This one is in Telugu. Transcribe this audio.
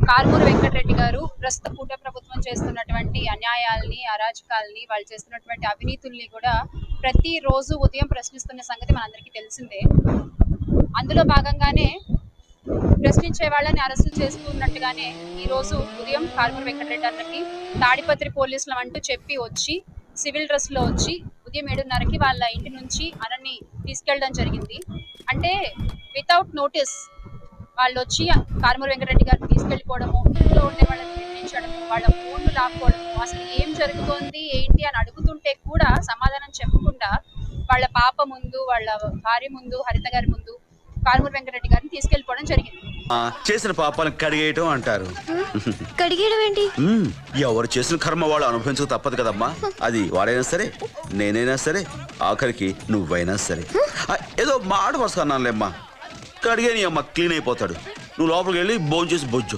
కారుమూరి వెంకటరెడ్డి గారు ప్రస్తుత కూటమి ప్రభుత్వం చేస్తున్నటువంటి అన్యాయాల్ని, అరాచకాల్ని, వాళ్ళు చేస్తున్నటువంటి అవినీతుల్ని కూడా ప్రతిరోజు ఉదయం ప్రశ్నిస్తున్న సంగతి మనందరికీ తెలిసిందే. అందులో భాగంగానే ప్రశ్నించే వాళ్ళని అరెస్టులు చేస్తున్నట్టుగానే ఈ రోజు ఉదయం కారుమూరి వెంకటరెడ్డి అన్నకి తాడిపత్రి పోలీసులు అంటూ చెప్పి వచ్చి సివిల్ డ్రెస్ లో వచ్చి ఉదయం 7:30కి వాళ్ళ ఇంటి నుంచి అనని తీసుకెళ్ళడం జరిగింది. అంటే వితౌట్ నోటీస్ వాళ్ళు వచ్చి కారుమూరి వెంకటరెడ్డి గారిని తీసుకెళ్లిపోవడము, ఇంట్లో ఉండే వాళ్ళని బెదిరించడము, వాళ్ళ ఫోన్లు లాక్కోవడము, అసలు ఏం జరుగుతోంది ఏంటి అని అడుగుతుంటే కూడా సమాధానం చెప్పకుండా వాళ్ళ పాప ముందు, వాళ్ళ భార్య ముందు, హరిత గారి ముందు కారుమూరి వెంకటరెడ్డి గారిని తీసుకెళ్లిపోవడం జరిగింది. చేసిన పాపాలను కడిగేయటం అంటారు. కడిగేయడం ఏంటి? ఎవరు చేసిన కర్మ వాళ్ళు అనుభవించక తప్పదు కదమ్మా. అది వాడైనా సరే, నేనైనా సరే, ఆఖరికి నువ్వైనా సరే. ఏదో మాట వరుస అన్నానులేమ్మా. కడిగే నీ అమ్మ క్లీన్ అయిపోతాడు. నువ్వు లోపలికి వెళ్ళి భోజనం చేసి బొజ్జు.